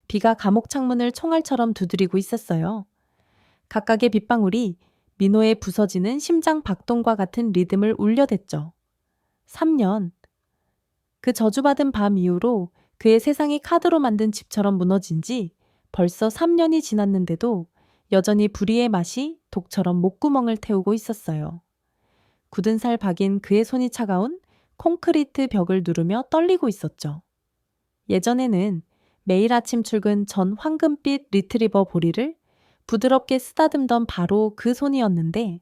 비가 감옥 창문을 총알처럼 두드리고 있었어요. 각각의 빗방울이 민호의 부서지는 심장 박동과 같은 리듬을 울려댔죠. 3년. 그 저주받은 밤 이후로 그의 세상이 카드로 만든 집처럼 무너진 지 벌써 3년이 지났는데도 여전히 불의의 맛이 독처럼 목구멍을 태우고 있었어요. 굳은 살 박인 그의 손이 차가운 콘크리트 벽을 누르며 떨리고 있었죠. 예전에는 매일 아침 출근 전 황금빛 리트리버 보리를 부드럽게 쓰다듬던 바로 그 손이었는데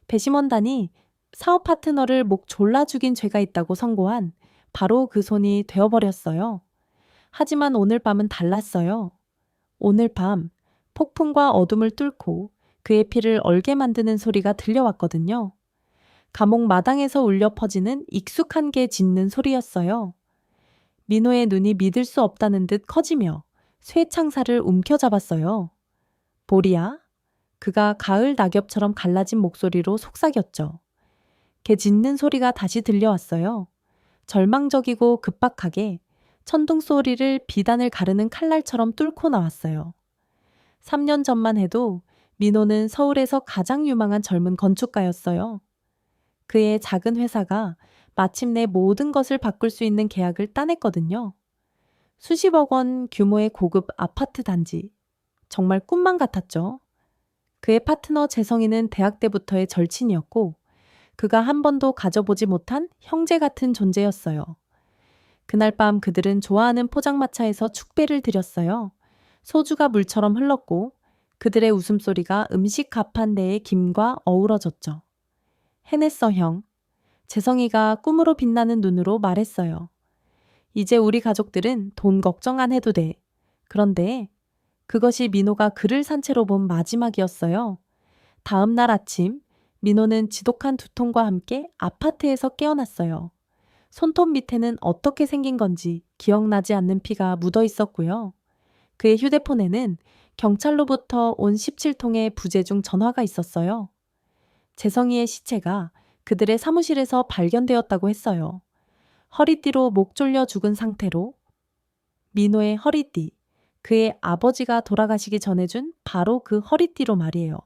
배심원단이 사업 파트너를 목 졸라 죽인 죄가 있다고 선고한 바로 그 손이 되어버렸어요. 하지만 오늘 밤은 달랐어요. 오늘 밤 폭풍과 어둠을 뚫고 그의 피를 얼게 만드는 소리가 들려왔거든요. 감옥 마당에서 울려 퍼지는 익숙한 개 짖는 소리였어요. 민호의 눈이 믿을 수 없다는 듯 커지며 쇠창살을 움켜잡았어요. 보리야? 그가 가을 낙엽처럼 갈라진 목소리로 속삭였죠. 개 짖는 소리가 다시 들려왔어요. 절망적이고 급박하게 천둥 소리를 비단을 가르는 칼날처럼 뚫고 나왔어요. 3년 전만 해도 민호는 서울에서 가장 유망한 젊은 건축가였어요. 그의 작은 회사가 마침내 모든 것을 바꿀 수 있는 계약을 따냈거든요. 수십억 원 규모의 고급 아파트 단지. 정말 꿈만 같았죠. 그의 파트너 재성이는 대학 때부터의 절친이었고 그가 한 번도 가져보지 못한 형제 같은 존재였어요. 그날 밤 그들은 좋아하는 포장마차에서 축배를 드렸어요. 소주가 물처럼 흘렀고 그들의 웃음소리가 음식 가판대의 김과 어우러졌죠. 해냈어, 형. 재성이가 꿈으로 빛나는 눈으로 말했어요. 이제 우리 가족들은 돈 걱정 안 해도 돼. 그런데 그것이 민호가 그를 산채로 본 마지막이었어요. 다음 날 아침 민호는 지독한 두통과 함께 아파트에서 깨어났어요. 손톱 밑에는 어떻게 생긴 건지 기억나지 않는 피가 묻어 있었고요. 그의 휴대폰에는 경찰로부터 온 17통의 부재중 전화가 있었어요. 재성이의 시체가 그들의 사무실에서 발견되었다고 했어요. 허리띠로 목 졸려 죽은 상태로. 민호의 허리띠, 그의 아버지가 돌아가시기 전에 준 바로 그 허리띠로 말이에요.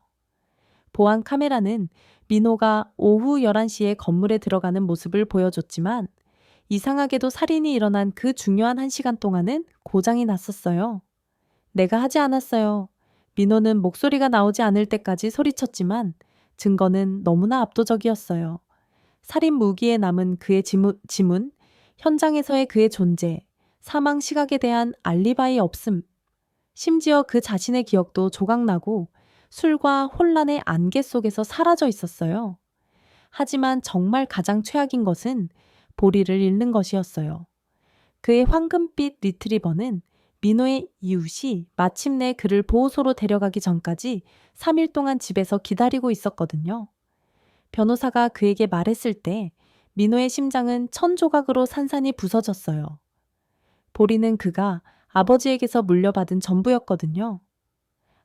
보안 카메라는 민호가 오후 11시에 건물에 들어가는 모습을 보여줬지만 이상하게도 살인이 일어난 그 중요한 1시간 동안은 고장이 났었어요. 내가 하지 않았어요. 민호는 목소리가 나오지 않을 때까지 소리쳤지만 증거는 너무나 압도적이었어요. 살인 무기에 남은 그의 지문, 현장에서의 그의 존재, 사망 시각에 대한 알리바이 없음, 심지어 그 자신의 기억도 조각나고 술과 혼란의 안개 속에서 사라져 있었어요. 하지만 정말 가장 최악인 것은 보리를 잃는 것이었어요. 그의 황금빛 리트리버는 민호의 이웃이 마침내 그를 보호소로 데려가기 전까지 3일 동안 집에서 기다리고 있었거든요. 변호사가 그에게 말했을 때 민호의 심장은 천조각으로 산산이 부서졌어요. 보리는 그가 아버지에게서 물려받은 전부였거든요.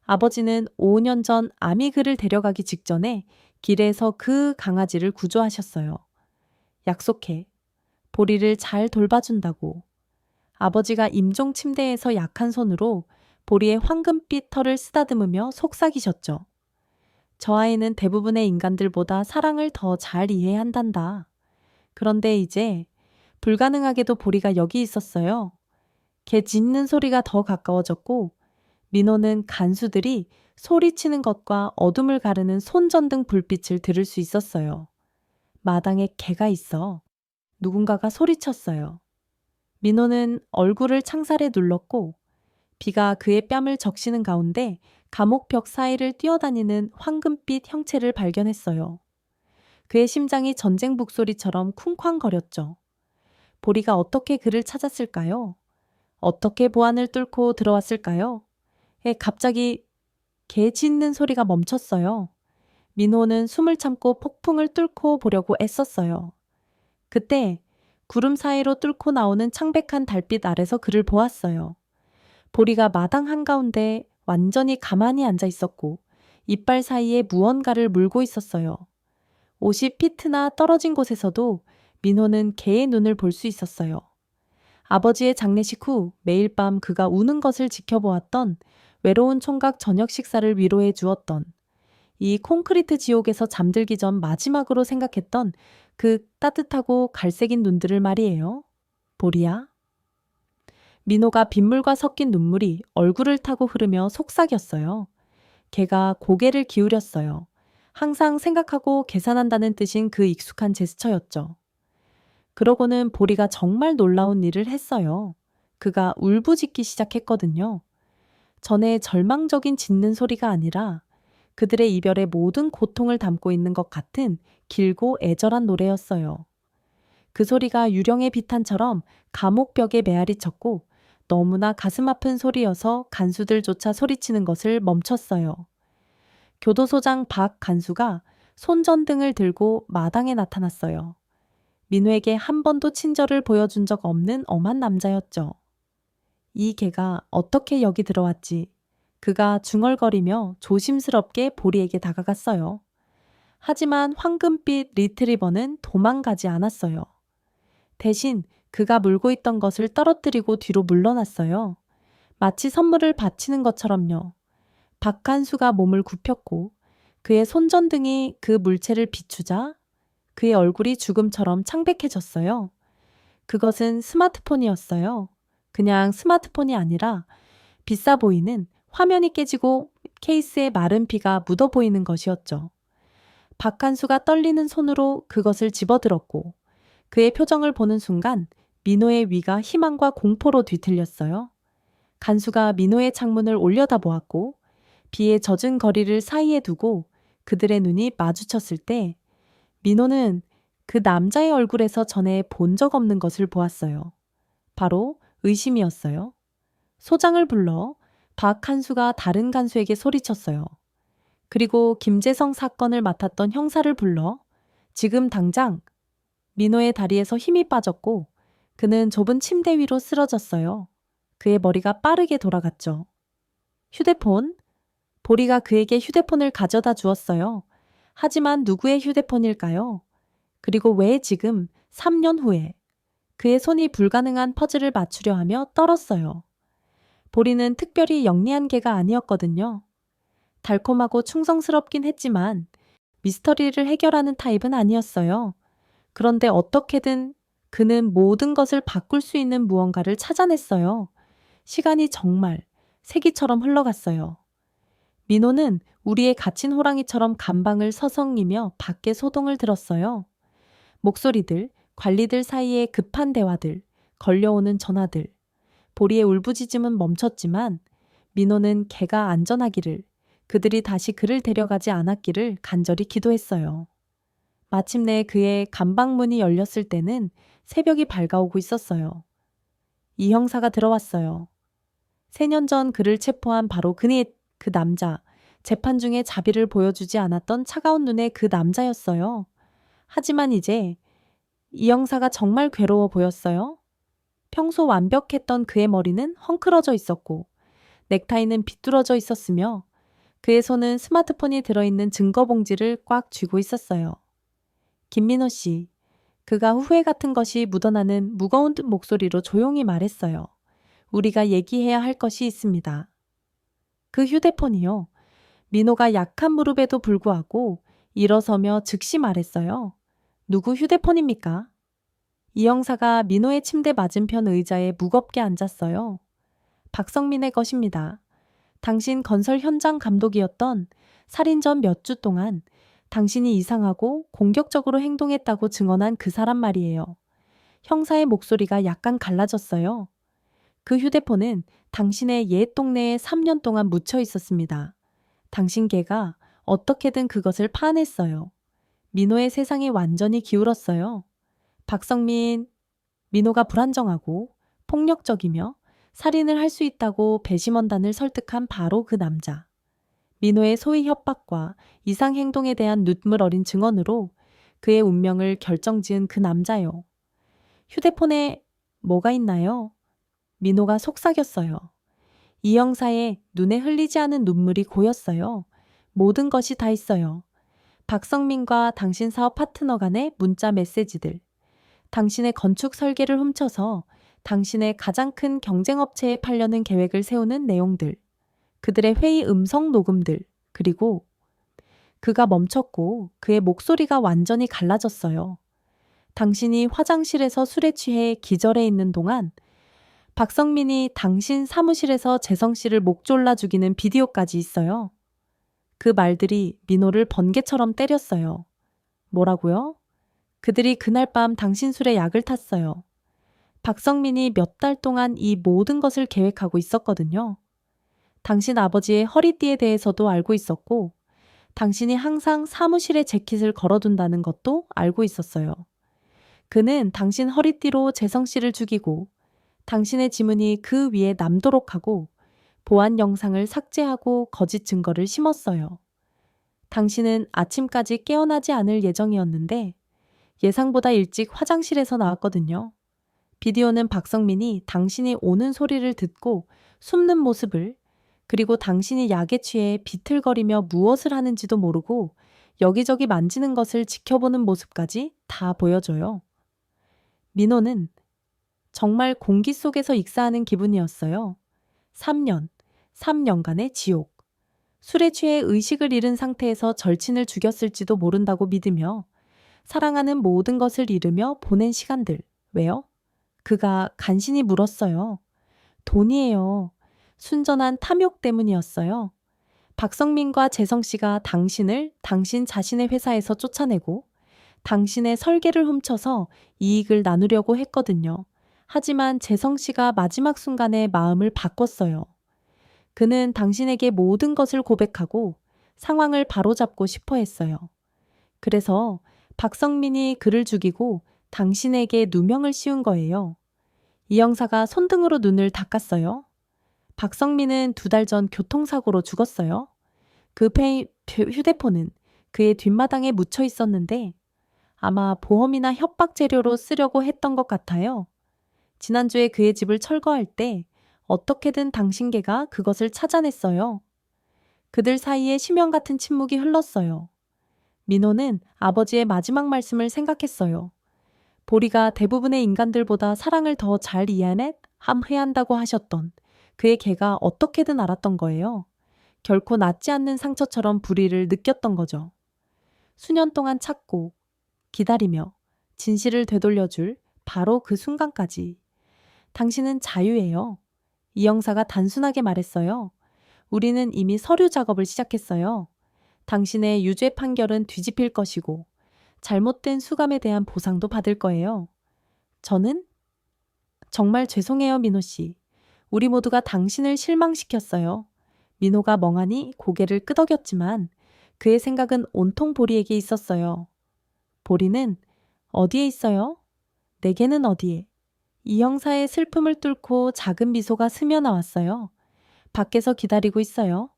아버지는 5년 전 암이 그를 데려가기 직전에 길에서 그 강아지를 구조하셨어요. 약속해. 보리를 잘 돌봐준다고. 아버지가 임종 침대에서 약한 손으로 보리의 황금빛 털을 쓰다듬으며 속삭이셨죠. 저 아이는 대부분의 인간들보다 사랑을 더 잘 이해한단다. 그런데 이제 불가능하게도 보리가 여기 있었어요. 개 짖는 소리가 더 가까워졌고 민호는 간수들이 소리치는 것과 어둠을 가르는 손전등 불빛을 들을 수 있었어요. 마당에 개가 있어. 누군가가 소리쳤어요. 민호는 얼굴을 창살에 눌렀고 비가 그의 뺨을 적시는 가운데 감옥벽 사이를 뛰어다니는 황금빛 형체를 발견했어요. 그의 심장이 전쟁 북소리처럼 쿵쾅거렸죠. 보리가 어떻게 그를 찾았을까요? 어떻게 보안을 뚫고 들어왔을까요? 갑자기 개 짖는 소리가 멈췄어요. 민호는 숨을 참고 폭풍을 뚫고 보려고 애썼어요. 그때 구름 사이로 뚫고 나오는 창백한 달빛 아래서 그를 보았어요. 보리가 마당 한가운데 완전히 가만히 앉아 있었고 이빨 사이에 무언가를 물고 있었어요. 50피트나 떨어진 곳에서도 민호는 개의 눈을 볼 수 있었어요. 아버지의 장례식 후 매일 밤 그가 우는 것을 지켜보았던 외로운 총각 저녁 식사를 위로해 주었던 이 콘크리트 지옥에서 잠들기 전 마지막으로 생각했던 그 따뜻하고 갈색인 눈들을 말이에요. 보리야. 민호가 빗물과 섞인 눈물이 얼굴을 타고 흐르며 속삭였어요. 걔가 고개를 기울였어요. 항상 생각하고 계산한다는 뜻인 그 익숙한 제스처였죠. 그러고는 보리가 정말 놀라운 일을 했어요. 그가 울부짖기 시작했거든요. 전에 절망적인 짖는 소리가 아니라 그들의 이별의 모든 고통을 담고 있는 것 같은 길고 애절한 노래였어요. 그 소리가 유령의 비탄처럼 감옥벽에 메아리 쳤고 너무나 가슴 아픈 소리여서 간수들조차 소리치는 것을 멈췄어요. 교도소장 박 간수가 손전등을 들고 마당에 나타났어요. 민호에게 한 번도 친절을 보여준 적 없는 엄한 남자였죠. 이 개가 어떻게 여기 들어왔지? 그가 중얼거리며 조심스럽게 보리에게 다가갔어요. 하지만 황금빛 리트리버는 도망가지 않았어요. 대신 그가 물고 있던 것을 떨어뜨리고 뒤로 물러났어요. 마치 선물을 바치는 것처럼요. 박간수가 몸을 굽혔고 그의 손전등이 그 물체를 비추자 그의 얼굴이 죽음처럼 창백해졌어요. 그것은 스마트폰이었어요. 그냥 스마트폰이 아니라 비싸 보이는 화면이 깨지고 케이스에 마른 피가 묻어 보이는 것이었죠. 박한수가 떨리는 손으로 그것을 집어들었고 그의 표정을 보는 순간 민호의 위가 희망과 공포로 뒤틀렸어요. 간수가 민호의 창문을 올려다보았고 비에 젖은 거리를 사이에 두고 그들의 눈이 마주쳤을 때 민호는 그 남자의 얼굴에서 전에 본 적 없는 것을 보았어요. 바로 의심이었어요. 소장을 불러 박한수가 다른 간수에게 소리쳤어요. 그리고 김재성 사건을 맡았던 형사를 불러 지금 당장 민호의 다리에서 힘이 빠졌고 그는 좁은 침대 위로 쓰러졌어요. 그의 머리가 빠르게 돌아갔죠. 휴대폰? 보리가 그에게 휴대폰을 가져다 주었어요. 하지만 누구의 휴대폰일까요? 그리고 왜 지금 3년 후에 그의 손이 불가능한 퍼즐을 맞추려 하며 떨었어요. 보리는 특별히 영리한 개가 아니었거든요. 달콤하고 충성스럽긴 했지만 미스터리를 해결하는 타입은 아니었어요. 그런데 어떻게든 그는 모든 것을 바꿀 수 있는 무언가를 찾아냈어요. 시간이 정말 세기처럼 흘러갔어요. 민호는 우리의 갇힌 호랑이처럼 감방을 서성이며 밖에 소동을 들었어요. 목소리들, 관리들 사이의 급한 대화들, 걸려오는 전화들. 보리의 울부짖음은 멈췄지만 민호는 개가 안전하기를, 그들이 다시 그를 데려가지 않았기를 간절히 기도했어요. 마침내 그의 감방문이 열렸을 때는 새벽이 밝아오고 있었어요. 이 형사가 들어왔어요. 3년 전 그를 체포한 바로 그 남자, 재판 중에 자비를 보여주지 않았던 차가운 눈의 그 남자였어요. 하지만 이제 이 형사가 정말 괴로워 보였어요. 평소 완벽했던 그의 머리는 헝클어져 있었고 넥타이는 비뚤어져 있었으며 그의 손은 스마트폰이 들어있는 증거봉지를 꽉 쥐고 있었어요. 김민호 씨, 그가 후회 같은 것이 묻어나는 무거운 목소리로 조용히 말했어요. 우리가 얘기해야 할 것이 있습니다. 그 휴대폰이요. 민호가 약한 무릎에도 불구하고 일어서며 즉시 말했어요. 누구 휴대폰입니까? 이 형사가 민호의 침대 맞은편 의자에 무겁게 앉았어요. 박성민의 것입니다. 당신 건설 현장 감독이었던 살인 전 몇 주 동안 당신이 이상하고 공격적으로 행동했다고 증언한 그 사람 말이에요. 형사의 목소리가 약간 갈라졌어요. 그 휴대폰은 당신의 옛 동네에 3년 동안 묻혀 있었습니다. 당신 개가 어떻게든 그것을 파냈어요. 민호의 세상이 완전히 기울었어요. 박성민, 민호가 불안정하고 폭력적이며 살인을 할 수 있다고 배심원단을 설득한 바로 그 남자. 민호의 소위 협박과 이상 행동에 대한 눈물 어린 증언으로 그의 운명을 결정지은 그 남자요. 휴대폰에 뭐가 있나요? 민호가 속삭였어요. 이 형사의 눈에 흘리지 않은 눈물이 고였어요. 모든 것이 다 있어요. 박성민과 당신 사업 파트너 간의 문자 메시지들. 당신의 건축 설계를 훔쳐서 당신의 가장 큰 경쟁업체에 팔려는 계획을 세우는 내용들, 그들의 회의 음성 녹음들, 그리고 그가 멈췄고 그의 목소리가 완전히 갈라졌어요. 당신이 화장실에서 술에 취해 기절해 있는 동안 박성민이 당신 사무실에서 재성 씨를 목 졸라 죽이는 비디오까지 있어요. 그 말들이 민호를 번개처럼 때렸어요. 뭐라고요? 그들이 그날 밤 당신 술에 약을 탔어요. 박성민이 몇 달 동안 이 모든 것을 계획하고 있었거든요. 당신 아버지의 허리띠에 대해서도 알고 있었고, 당신이 항상 사무실에 재킷을 걸어둔다는 것도 알고 있었어요. 그는 당신 허리띠로 재성 씨를 죽이고, 당신의 지문이 그 위에 남도록 하고, 보안 영상을 삭제하고 거짓 증거를 심었어요. 당신은 아침까지 깨어나지 않을 예정이었는데, 예상보다 일찍 화장실에서 나왔거든요. 비디오는 박성민이 당신이 오는 소리를 듣고 숨는 모습을, 그리고 당신이 약에 취해 비틀거리며 무엇을 하는지도 모르고 여기저기 만지는 것을 지켜보는 모습까지 다 보여줘요. 민호는 정말 공기 속에서 익사하는 기분이었어요. 3년간의 지옥. 술에 취해 의식을 잃은 상태에서 절친을 죽였을지도 모른다고 믿으며 사랑하는 모든 것을 잃으며 보낸 시간들. 왜요? 그가 간신히 물었어요. 돈이에요. 순전한 탐욕 때문이었어요. 박성민과 재성 씨가 당신을 당신 자신의 회사에서 쫓아내고 당신의 설계를 훔쳐서 이익을 나누려고 했거든요. 하지만 재성 씨가 마지막 순간에 마음을 바꿨어요. 그는 당신에게 모든 것을 고백하고 상황을 바로잡고 싶어 했어요. 그래서 박성민이 그를 죽이고 당신에게 누명을 씌운 거예요. 이 형사가 손등으로 눈을 닦았어요. 박성민은 2달 전 교통사고로 죽었어요. 그 휴대폰은 그의 뒷마당에 묻혀 있었는데 아마 보험이나 협박 재료로 쓰려고 했던 것 같아요. 지난주에 그의 집을 철거할 때 어떻게든 당신개가 그것을 찾아냈어요. 그들 사이에 심연 같은 침묵이 흘렀어요. 민호는 아버지의 마지막 말씀을 생각했어요. 보리가 대부분의 인간들보다 사랑을 더 잘 이해해야 한다고 하셨던 그의 개가 어떻게든 알았던 거예요. 결코 낫지 않는 상처처럼 불의를 느꼈던 거죠. 수년 동안 찾고 기다리며 진실을 되돌려줄 바로 그 순간까지. 당신은 자유예요. 이 형사가 단순하게 말했어요. 우리는 이미 서류 작업을 시작했어요. 당신의 유죄 판결은 뒤집힐 것이고 잘못된 수감에 대한 보상도 받을 거예요. 저는 정말 죄송해요, 민호 씨. 우리 모두가 당신을 실망시켰어요. 민호가 멍하니 고개를 끄덕였지만 그의 생각은 온통 보리에게 있었어요. 보리는 어디에 있어요? 내게는 어디에? 이 형사의 슬픔을 뚫고 작은 미소가 스며 나왔어요. 밖에서 기다리고 있어요.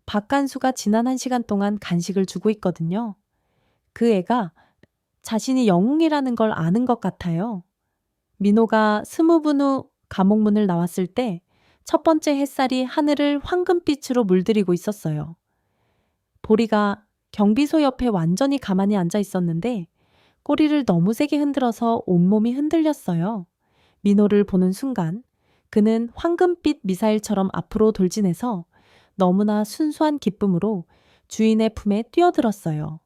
박간수가 지난 1시간 동안 간식을 주고 있거든요. 그 애가 자신이 영웅이라는 걸 아는 것 같아요. 민호가 스무분 후 감옥문을 나왔을 때 첫 번째 햇살이 하늘을 황금빛으로 물들이고 있었어요. 보리가 경비소 옆에 완전히 가만히 앉아 있었는데 꼬리를 너무 세게 흔들어서 온몸이 흔들렸어요. 민호를 보는 순간 그는 황금빛 미사일처럼 앞으로 돌진해서 너무나 순수한 기쁨으로 주인의 품에 뛰어들었어요.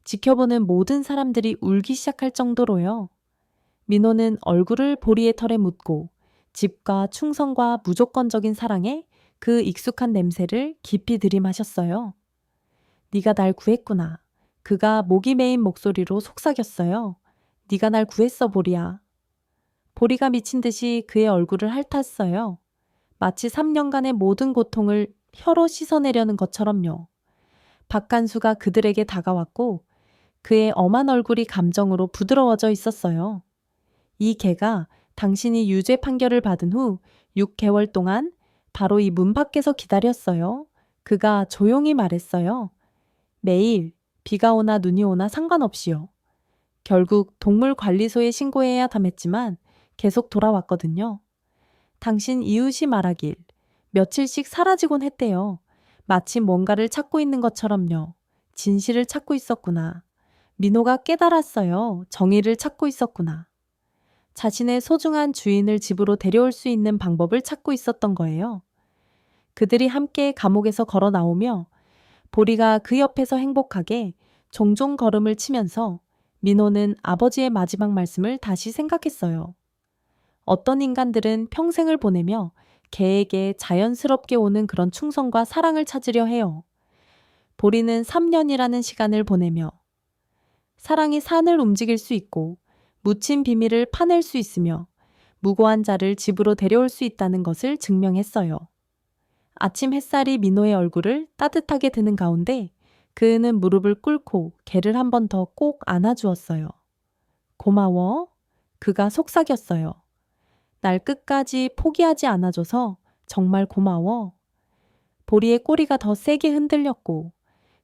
지켜보는 모든 사람들이 울기 시작할 정도로요. 민호는 얼굴을 보리의 털에 묻고 집과 충성과 무조건적인 사랑에 그 익숙한 냄새를 깊이 들이마셨어요. 네가 날 구했구나. 그가 목이 메인 목소리로 속삭였어요. 네가 날 구했어, 보리야. 보리가 미친 듯이 그의 얼굴을 핥았어요. 마치 3년간의 모든 고통을 혀로 씻어내려는 것처럼요. 박간수가 그들에게 다가왔고 그의 엄한 얼굴이 감정으로 부드러워져 있었어요. 이 개가 당신이 유죄 판결을 받은 후 6개월 동안 바로 이 문 밖에서 기다렸어요. 그가 조용히 말했어요. 매일 비가 오나 눈이 오나 상관없이요. 결국 동물관리소에 신고해야 담했지만 계속 돌아왔거든요. 당신 이웃이 말하길 며칠씩 사라지곤 했대요. 마치 뭔가를 찾고 있는 것처럼요. 진실을 찾고 있었구나. 민호가 깨달았어요. 정의를 찾고 있었구나. 자신의 소중한 주인을 집으로 데려올 수 있는 방법을 찾고 있었던 거예요. 그들이 함께 감옥에서 걸어 나오며 보리가 그 옆에서 행복하게 종종 걸음을 치면서 민호는 아버지의 마지막 말씀을 다시 생각했어요. 어떤 인간들은 평생을 보내며 개에게 자연스럽게 오는 그런 충성과 사랑을 찾으려 해요. 보리는 3년이라는 시간을 보내며 사랑이 산을 움직일 수 있고 묻힌 비밀을 파낼 수 있으며 무고한 자를 집으로 데려올 수 있다는 것을 증명했어요. 아침 햇살이 민호의 얼굴을 따뜻하게 드는 가운데 그는 무릎을 꿇고 개를 한 번 더 꼭 안아주었어요. 고마워. 그가 속삭였어요. 날 끝까지 포기하지 않아줘서 정말 고마워. 보리의 꼬리가 더 세게 흔들렸고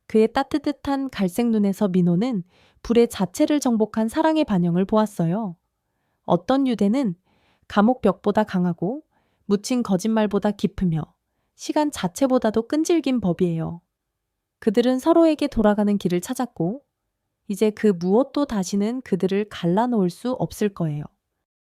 그의 따뜻한 갈색 눈에서 민호는 불의 자체를 정복한 사랑의 반영을 보았어요. 어떤 유대는 감옥 벽보다 강하고 묻힌 거짓말보다 깊으며 시간 자체보다도 끈질긴 법이에요. 그들은 서로에게 돌아가는 길을 찾았고 이제 그 무엇도 다시는 그들을 갈라놓을 수 없을 거예요.